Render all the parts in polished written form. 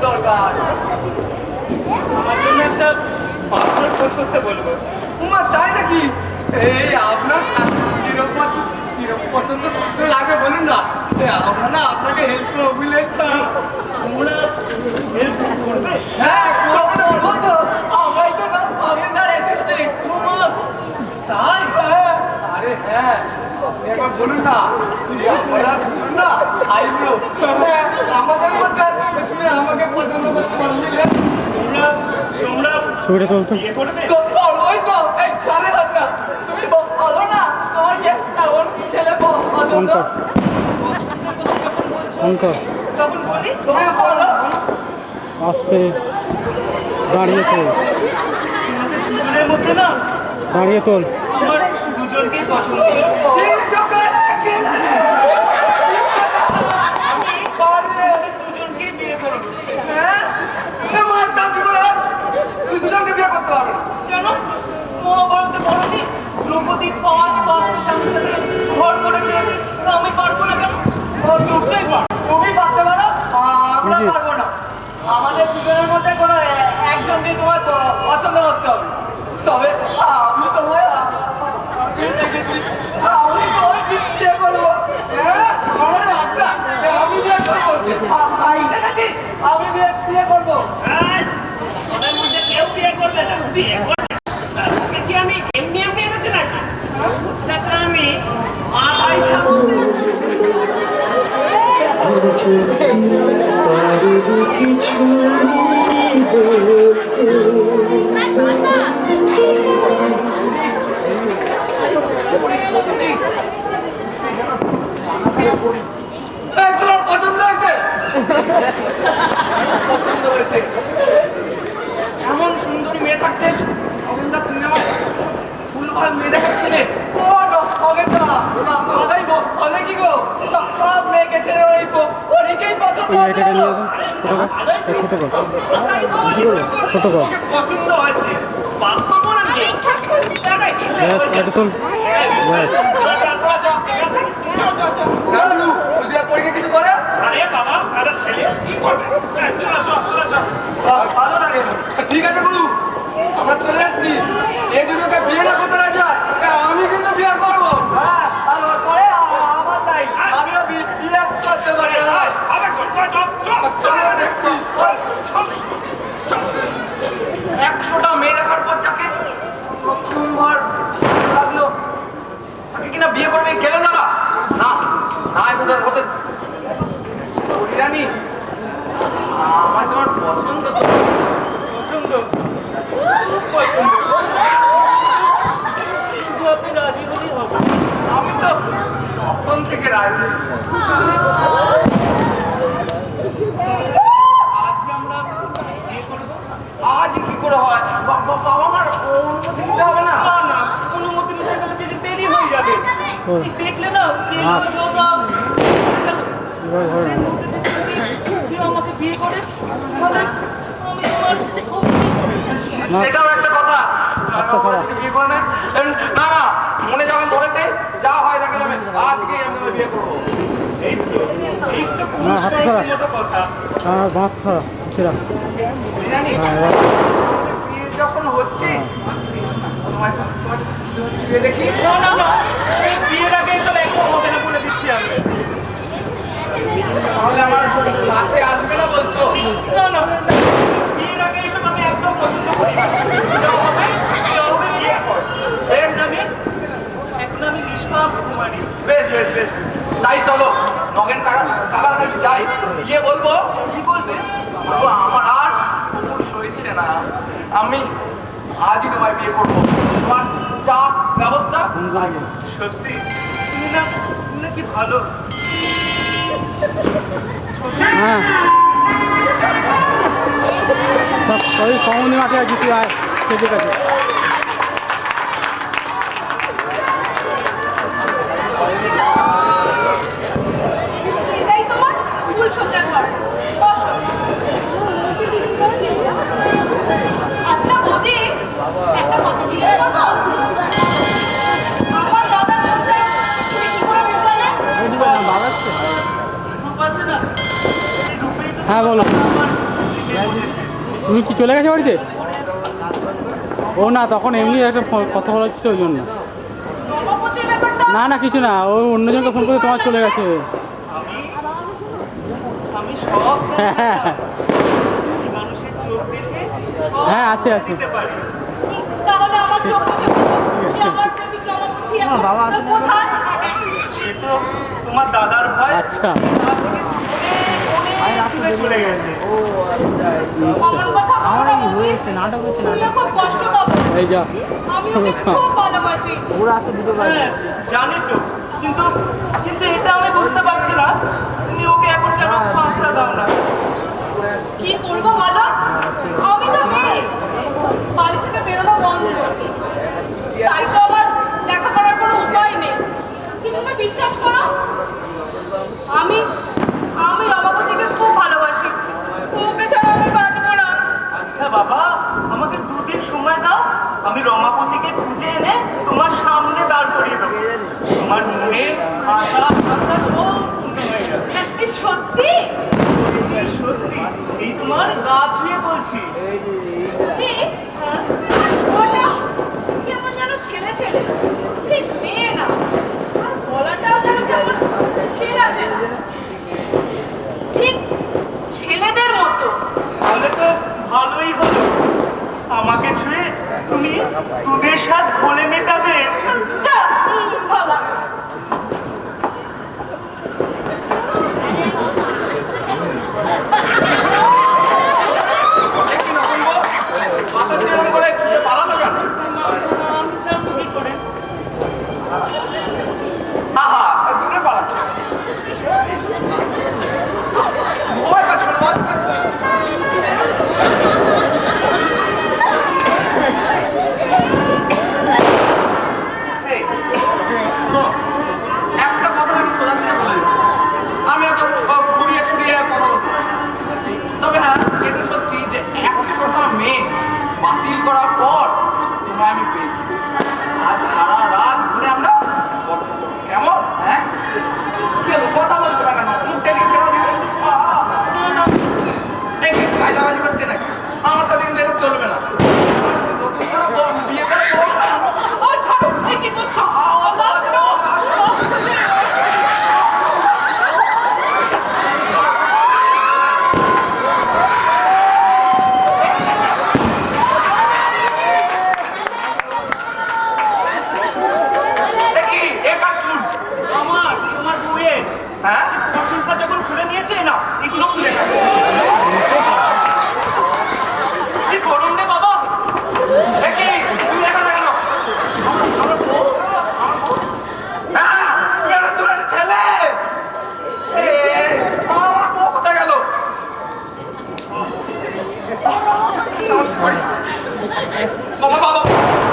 দরকার। আমার জন্য একটা পার্টনার খোঁজ করতে বলবো। উমা তাই নাকি? এই আপনার কিরকম পছন্দ লাগবে বলুন না, আমরা না আপনাকে হেল্প করবো বুঝলে। তোমরা হেল্প করবে? হ্যাঁ করবো তো, বলবো তো, আমরাই তো না অগেন্দার অ্যাসিস্ট্যান্ট। তাই? আরে হ্যাঁ, আপনি একবার বলুন না, আপনারা দুজন না আইব্রো, আমাদের মধ্যে তুমি আমাকে পছন্দ করতে পারলে তোমরা ছবিটা তুলতো বিয়ে করবে? তো বলবোই তো। এই সাড়ে না, তুমি বলো না তোমার কে এমন ছেলে পছন্দ। অঙ্কর তখন বলি তুমি বলো। আস্তে দাঁড়িয়ে তোল, তোমাদের দুজনের মধ্যে না দাঁড়িয়ে তোল। আমার দুজনকেই পছন্দ। দুজনকেই বিয়ে করবো। তুই দুজনকে বিয়ে করতে পারবে না কেন? মহাভারতে পড়নি দ্রৌপদী 5 পাত্র স্বামীর সাথে ঘর করেছিলেন, আমি পারবো না কেন? নিশ্চয়ই পারবো। তুমি পারতে পারো, আমরা বুঝি। পারবো না। আমাদের দুজনের মধ্যে কোনো একজনকে তোমার পছন্দ করতে হবে। তবে আমি তোমায় দেখেছি, আমি তোমায় বিয়ে করবো। হ্যাঁ আমার আজ্ঞা, আমি বিয়ে করবো। দেখেছিস আমি বিয়ে করবো। আর ওদের মধ্যে কেউ বিয়ে করবে না। বিয়ে করবে না। ওকে কি আমি এমনি এমনি এনেছি নাকি? বুঝতে আমি মাথায় সামনে তোমার পছন্দ হয়েছে? পছন্দ হয়েছে। এমন সুন্দরী মেয়ে থাকতে অগেন্দা তুমি আমার ভুলভাল মেয়ে দেখাচ্ছিলে। ও অগেন্দা মাথায় বলে কি গো, সব মেয়েকে ছেড়ে ওইকেই পছন্দ এই হচ্ছে। এটা নিয়ে ছোট কর, ছোট কর। ওকে পছন্দ হয়েছে। বাদ করবো না কি? ব্যাস এটা তোল, ব্যাস। না লু, বুঝলে পরীক্ষা কিছু করে? আরে বাবা, আরে ছেলে কি করবে? ভালো লাগে। ঠিক আছে গুরু, আমরা চলে যাচ্ছি। এ যদি ওকে বিয়ে না করতে রাজি হয়, আমি কিন্তু বিয়ে করবো। হ্যাঁ, আর ওর পরে আমার নাই, আমিও বিয়ে করতে পারি। চলো দেখছি। 100টা মেয়ে দেখার পর যাকে প্রথমবার লাগলো, তাকে কিনা বিয়ে করবে গেল না। না না হতে রানী, আমার তোমার পছন্দ তো পছন্দ, খুব পছন্দ। শুধু আপনি রাজি হলেই হবে। আমি তো তখন থেকে রাজি। আজকে আমরা বিয়ে করবো। আজ কি করে হয়? বাবা মার অনুমতি দিতে হবে না? না না, অনুমতি নিতে গেলে যে দেরি হয়ে যাবে। এই দেখলে না এর মধ্যে থেকে যদি আমাকে বিয়ে করে তাহলে আমি তোমার খুব সেটাও একটা কথা। বিয়ে করে না না না, মনে যখন ধরেছে যা হয় দেখা যাবে। আজকেই আমি তোমায় বিয়ে করবো। এই তো পুরুষ মানুষের মতো কথা। বাঁধ ছাড়া ছিড়া। জানি হ্যাঁ, বিয়ে যখন হচ্ছে তোমায় ছুঁয়ে দেখি। না না না, এই বিয়ের আগে এসব একদম হবে না বলে দিচ্ছি আমি। তাহলে আমার কাছে আসবে না বলছো? না না, বিয়ের আগে এসব আমি একদম পছন্দ করি না। যা হবে বিয়ের পর। এখন আমি নিষ্পাপ কুমারী। বেশ বেশ বেশ, তাই চলো নগেন কাকার কাছে যাই, গিয়ে বলবো। কি বলবে? বলবো আমার আর সময় সইছে না, আমি আজই তোমায় বিয়ে করবো। তোমার চা ব্যবস্থা লাগে। সত্যি তুমি না কি ভালো। হ্যাঁ সব ওই সমনি মাঠে আছি, তুই আয় ঠিক আছে। এটাই তোমার ফুল সজ্জার ঘর। বসো। আচ্ছা বৌদি, একটা কথা জিজ্ঞেস করবো? আমার দাদার মধ্যে তুমি কি করে বুঝলে? রূপ আছে না, এই রূপেই তো হ্যাঁ, বলো। আমার তুমি কি চলে গেছো বাড়িতে? ও না, তখন এমনি একটা কথা বলা হচ্ছিল ওই জন্য। রমাপতির ব্যাপারটা না না কিছু না, ও অন্যজনকে ফোন করে তোমার চলে গেছে। আমি সব হ্যাঁ হ্যাঁ হ্যাঁ এই মানুষের চোখ দেখে সব হ্যাঁ, আছে, আছে। দিতে পারি। তাহলে আমার চোখ দেখে যে আমার প্রেমিক রমাপতি এখন কোথায়? সে তো তোমার দাদার ভাই আচ্ছা। তার থেকে অনেক দূরে চলে গেছে। আমার কথা আমার হয়েছে নাটক হচ্ছে না, খুব কষ্ট পাবো। এই যা আমি ওকে খুব ভালোবাসি। হ্যাঁ, জানি তো, কিন্তু কিন্তু এটা আমি বুঝতে পারছি না তুমি ওকে এখন কেন পাত্তা দাও না। কি করবো বলো, আমি তো মেয়ে, বাড়ি থেকে বেরোনো বন্ধ, তাই তো আমার দেখা করার কোনো উপায় নেই। কিন্তু তুমি বিশ্বাস করো, আমি আমি রমাপতিকে খুব ভালোবাসি, ওকে ছাড়া আমি বাঁচবো না। আচ্ছা বাবা, আমাকে 2 দিন সময় দাও, আমি রমাপতিকে খুঁজে এনে তোমার সামনে দাঁড় করিয়ে দেবো। তোমার মনে আশা আকাঙ্ক্ষা সব পূর্ণ হয়ে যাবে। এই সত্যি এই সত্যি, এই তোমার গা ছুঁয়ে বলছি। কি? ওটা কেমন যেন ছেলে ছেলে, ঠিক মেয়ে না, আর গলাটাও যেন কেমন ছেঁড়া ছেঁড়া, ঠিক ছেলেদের মতো। তাহলে তো ভালোই হলো, আমাকে ছুঁয়ে তুমি দুধের স্বাদ ঘোলে মেটাবে। যা, ভালো। কি রকম গো? মাথা সেরকম করে ছুটে পালানো কেন? আমি জানবো কি করে? আহা, দূরে পালাচ্ছে। ভয় পাচ্ছে, ভয় পাচ্ছে। এই, শোনো, একটা কথা আমি সোজাসুজি বলে দিচ্ছি। আমি এত ঘুরিয়ে সুরিয়ে কথা বলতে পারি না। তবে হ্যাঁ, এটা সত্যি যে 100টা মেয়ে বাতিল করার পর তোমায় আমি পেয়েছি। আজ সারা রাত ধরে আমরা গল্প করবো। কেমন? হ্যাঁ, কি হলো? কথা বলছো না কেন? মুখ টেনে ফেলা দিবে? এই কায়দাবাজি করছে নাকি? আমার সাথে কিন্তু এসব চলবে না। নতুন করে বিয়ে করে বউ বানাবো। ও ছাড়ো, এই কি করছো? আল্লাহ ছাড়ো, আল্লাহ ছাড়ো। দেখি এ কার চুল? আমার তোমার বউয়ের হ্যাঁ, চুলটা যখন খুলে নিয়েছে না, এগুলো খুলে গেল। কি গরম রে বাবা। দেখি তুমি এখানে কেন? আমার বউ? আমার বউ? হ্যাঁ, তুমি একটা দূরের ছেলে। এ, আমার বউ কোথায় গেল? বাবা বাবা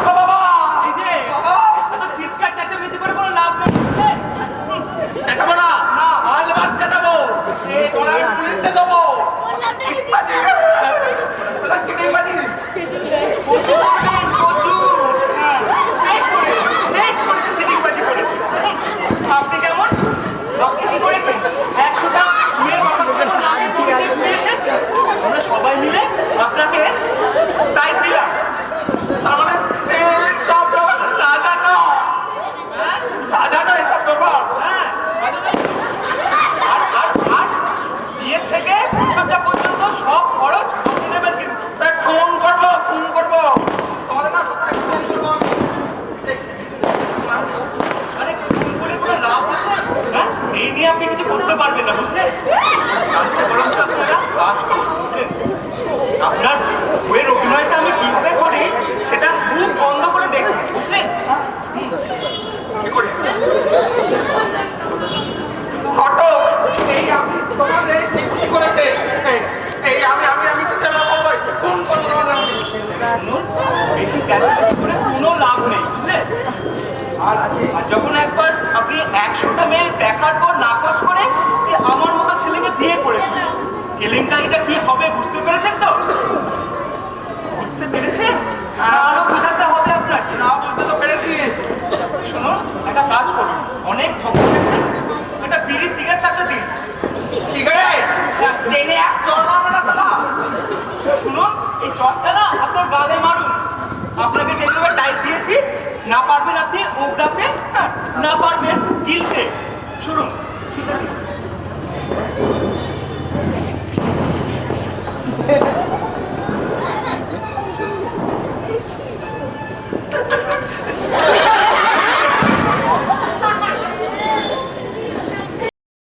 বাবা বাবা, এই যে বাবা এত চিৎকার চেঁচামেচি করে কোনো লাভ নেই, বুঝলে? চেঁচাবো না, আলবাত চেঁচাবো। এই তোরা আমি পুলিশে দেবো। চিটিংবাজি, তোরা চিটিংবাজি। প্রচুর করবেন, প্রচুর। হ্যাঁ, বেশ করেছে চিটিংবাজি করেছে। আপনি কেমন? আপনি কি করেছেন? 100টা মেয়ের কথা বলে নাকে চড়ে দিয়ে দিয়েছেন। আমরা সবাই মিলে আপনাকে দায়িত্ব দিলাম। তার মানে এই সব ব্যাপার সাজানো, হ্যাঁ? সাজানো এসব ব্যাপার। হ্যাঁ, আর বিয়ের থেকে ফুলসজ্জা পর্যন্ত সব খরচ আপনি নেবেন কিন্তু। খুন করবো, খুন করবো তোমাদের না, খুন করবো আমি। আরে খুন করে কোনো লাভ আছে? হ্যাঁ, এই নিয়ে আপনি কিছু করতে পারবেন না, বুঝলেন? আচ্ছা, বরঞ্চ আপনারা কাজ করুন, বুঝলেন? আপনার বইয়ের অভিনয়টা আমি কিভাবে করি সেটা খুব বন্ধ করে দেখুন, বুঝলেন? কি করে? ঘটক, এই আপনি তোমার এই কি করেছে? এই আমি তো চেনা বলবো, খুন করবো তোমাদের আমি। শুনুন, বেশি চেঁচামেচি করে কোনো লাভ নেই, বুঝলেন? আর যখন একবার আপনি 100টা মেয়ে দেখার পর নাকচ করে আমার মতো ছেলেকে বিয়ে করেছেন, কেলেঙ্কারিটা কি হবে বুঝতে পেরেছেন তো? চটটা না আপনার গালে মারুন। আপনাকে যেভাবে টাইপ দিয়েছি, না পারবেন আপনি ওগড়াতে, না পারবেন গিলতে। শুনুন।